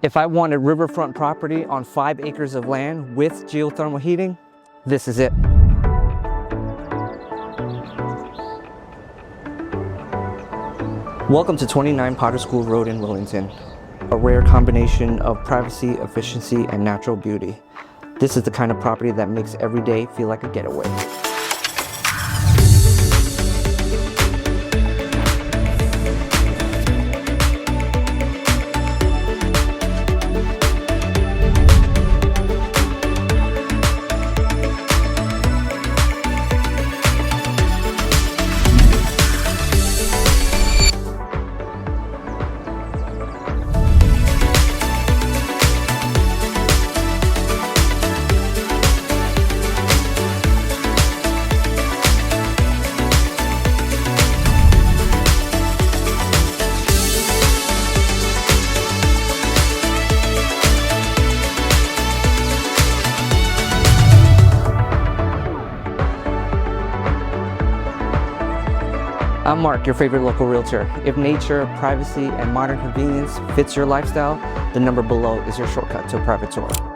If I wanted riverfront property on 5 acres of land with geothermal heating, this is it. Welcome to 29 Potter School Road in Willington, a rare combination of privacy, efficiency, and natural beauty. This is the kind of property that makes every day feel like a getaway. I'm Mark, your favorite local realtor. If nature, privacy, and modern convenience fits your lifestyle, the number below is your shortcut to a private tour.